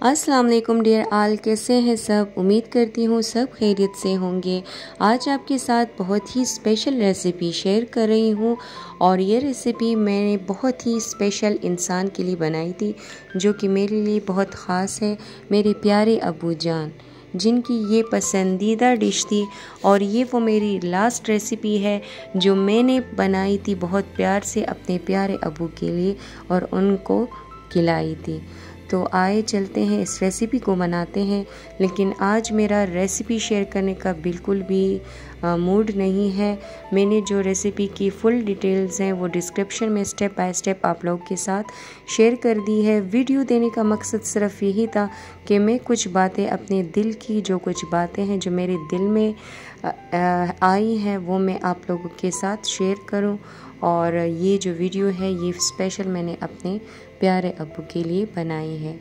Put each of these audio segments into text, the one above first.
अस्सलाम वालेकुम डियर आल, कैसे हैं सब। उम्मीद करती हूँ सब खैरियत से होंगे। आज आपके साथ बहुत ही स्पेशल रेसिपी शेयर कर रही हूँ और ये रेसिपी मैंने बहुत ही स्पेशल इंसान के लिए बनाई थी जो कि मेरे लिए बहुत ख़ास है, मेरे प्यारे अब्बू जान, जिनकी ये पसंदीदा डिश थी। और ये वो मेरी लास्ट रेसिपी है जो मैंने बनाई थी बहुत प्यार से अपने प्यारे अब्बू के लिए और उनको खिलाई थी। तो आए चलते हैं इस रेसिपी को बनाते हैं। लेकिन आज मेरा रेसिपी शेयर करने का बिल्कुल भी मूड नहीं है। मैंने जो रेसिपी की फुल डिटेल्स हैं वो डिस्क्रिप्शन में स्टेप बाय स्टेप आप लोगों के साथ शेयर कर दी है। वीडियो देने का मकसद सिर्फ यही था कि मैं कुछ बातें अपने दिल की, जो कुछ बातें हैं जो मेरे दिल में आई हैं वो मैं आप लोगों के साथ शेयर करूं। और ये जो वीडियो है ये स्पेशल मैंने अपने प्यारे अब्बू के लिए बनाई है।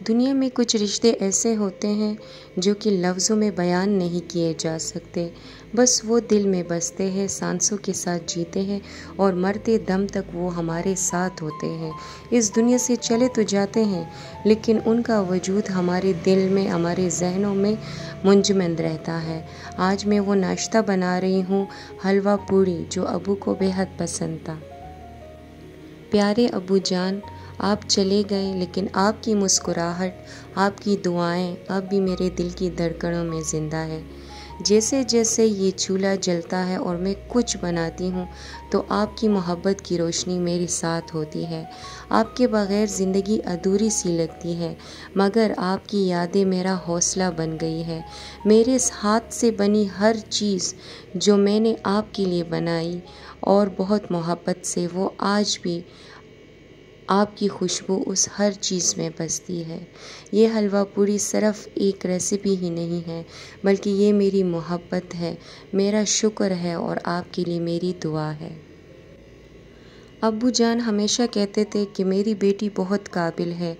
दुनिया में कुछ रिश्ते ऐसे होते हैं जो कि लफ्ज़ों में बयान नहीं किए जा सकते, बस वो दिल में बसते हैं, सांसों के साथ जीते हैं और मरते दम तक वो हमारे साथ होते हैं। इस दुनिया से चले तो जाते हैं लेकिन उनका वजूद हमारे दिल में, हमारे जहनों में मुंजमद रहता है। आज मैं वो नाश्ता बना रही हूँ, हलवा पूड़ी, जो अब्बू को बेहद पसंद था। प्यारे अब्बू जान, आप चले गए लेकिन आपकी मुस्कुराहट, आपकी दुआएं अब भी मेरे दिल की धड़कनों में ज़िंदा है। जैसे जैसे ये चूल्हा जलता है और मैं कुछ बनाती हूँ तो आपकी मोहब्बत की रोशनी मेरे साथ होती है। आपके बग़ैर ज़िंदगी अधूरी सी लगती है, मगर आपकी यादें मेरा हौसला बन गई है। मेरे हाथ से बनी हर चीज़ जो मैंने आपके लिए बनाई और बहुत मोहब्बत से, वो आज भी आपकी खुशबू उस हर चीज़ में बसती है। ये हलवा पूरी सिर्फ़ एक रेसिपी ही नहीं है, बल्कि ये मेरी मोहब्बत है, मेरा शुक्र है और आपके लिए मेरी दुआ है। अब्बू जान हमेशा कहते थे कि मेरी बेटी बहुत काबिल है,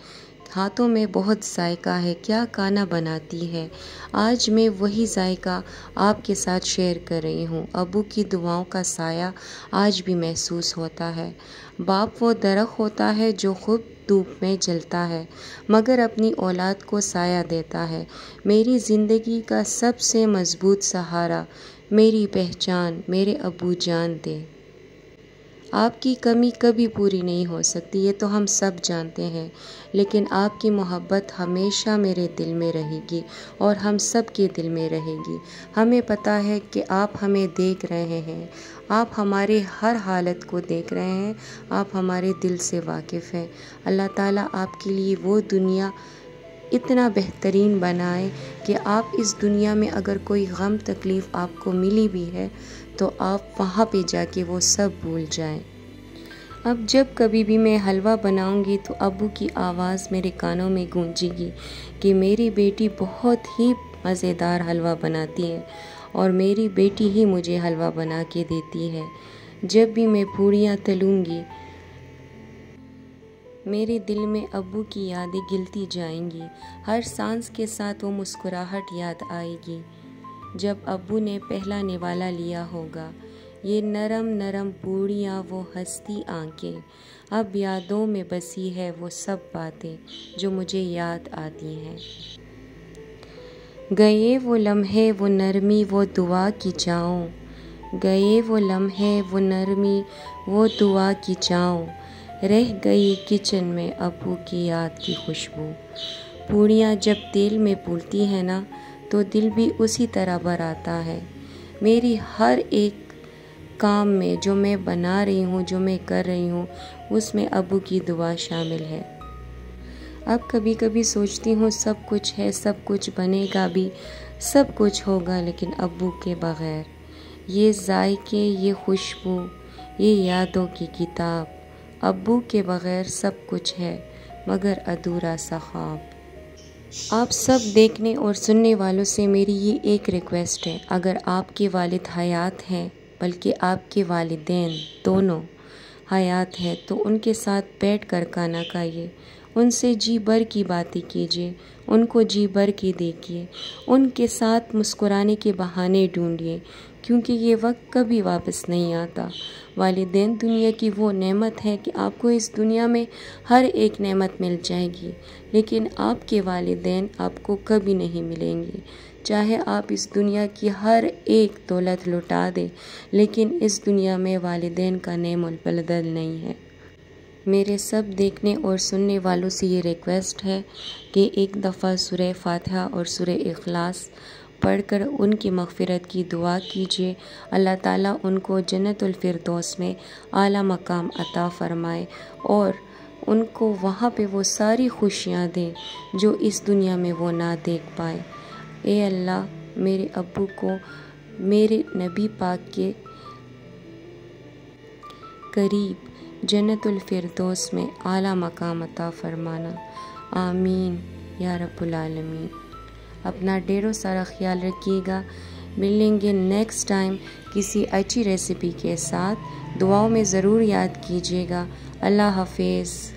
हाथों में बहुत जायका है, क्या खाना बनाती है। आज मैं वही जायका आपके साथ शेयर कर रही हूँ। अब्बू की दुआओं का साया आज भी महसूस होता है। बाप वो दरख्त होता है जो खुद धूप में जलता है मगर अपनी औलाद को साया देता है। मेरी ज़िंदगी का सबसे मजबूत सहारा, मेरी पहचान मेरे अब्बू जान थे। आपकी कमी कभी पूरी नहीं हो सकती, ये तो हम सब जानते हैं, लेकिन आपकी मोहब्बत हमेशा मेरे दिल में रहेगी और हम सब के दिल में रहेगी। हमें पता है कि आप हमें देख रहे हैं, आप हमारे हर हालत को देख रहे हैं, आप हमारे दिल से वाकिफ़ हैं। अल्लाह ताला आपके लिए वो दुनिया इतना बेहतरीन बनाए कि आप इस दुनिया में अगर कोई गम तकलीफ़ आपको मिली भी है तो आप वहाँ पे जाके वो सब भूल जाएं। अब जब कभी भी मैं हलवा बनाऊंगी तो अब्बू की आवाज़ मेरे कानों में गूंजेगी कि मेरी बेटी बहुत ही मज़ेदार हलवा बनाती है और मेरी बेटी ही मुझे हलवा बना के देती है। जब भी मैं पूड़ियाँ तलूँगी मेरे दिल में अब्बू की यादें गिलती जाएंगी, हर सांस के साथ वो मुस्कुराहट याद आएगी जब अब्बू ने पहला निवाला लिया होगा। ये नरम नरम पूड़ियाँ, वो हंसती आंखें, अब यादों में बसी है वो सब बातें जो मुझे याद आती हैं। गए वो लम्हे, वो नरमी, वो दुआ की चाँव, गए वो लम्हे, वो नरमी, वो दुआ की चाँव, रह गई किचन में अब्बू की याद की खुशबू। पूड़ियाँ जब तेल में फूलती है ना तो दिल भी उसी तरह भर आता है। मेरी हर एक काम में जो मैं बना रही हूँ, जो मैं कर रही हूँ, उसमें अब्बू की दुआ शामिल है। अब कभी कभी सोचती हूँ सब कुछ है, सब कुछ बनेगा भी, सब कुछ होगा, लेकिन अब्बू के बग़ैर ये जायके, ये खुशबू, ये यादों की किताब, अब्बू के बग़ैर सब कुछ है मगर अधूरा सा ख्वाब। आप सब देखने और सुनने वालों से मेरी ये एक रिक्वेस्ट है, अगर आपके वालिद हयात हैं, बल्कि आपके वालिदैन दोनों حیات ہے تو ان کے ساتھ بیٹھ کر کھانا کھائیے، ان سے جی بھر کی باتیں کیجیے، ان کو جی بھر کے دیکھیے، ان کے ساتھ مسکرانے کے بہانے ڈھونڈیے، کیونکہ یہ وقت کبھی واپس نہیں آتا۔ والدین دنیا کی وہ نعمت ہے کہ آپ کو اس دنیا میں ہر ایک نعمت مل جائے گی، لیکن آپ کے والدین آپ کو کبھی نہیں ملیں گے۔ چاہے آپ اس دنیا کی ہر ایک دولت لٹا دیں، لیکن اس دنیا میں والدین کا نعم البدل نہیں ہے۔ میرے سب دیکھنے اور سننے والوں سے یہ ریکویسٹ ہے کہ ایک دفعہ سورہ فاتحہ اور سورہ اخلاص پڑھ کر ان کی مغفرت کی دعا کیجیے۔ اللہ تعالیٰ ان کو جنت الفردوس میں اعلیٰ مقام عطا فرمائے اور ان کو وہاں پہ وہ ساری خوشیاں دیں جو اس دنیا میں وہ نہ دیکھ پائے۔ اے اللہ، میرے ابو کو میرے نبی پاک کے قریب جنت الفردوس میں اعلیٰ مقام عطا فرمانا، آمین یا رب العالمین۔ اپنا ڈھیر و سارا خیال رکھیے گا۔ ملیں گے نیکسٹ ٹائم کسی اچھی ریسیپی کے ساتھ۔ دعاؤں میں ضرور یاد کیجیے گا۔ اللہ حافظ۔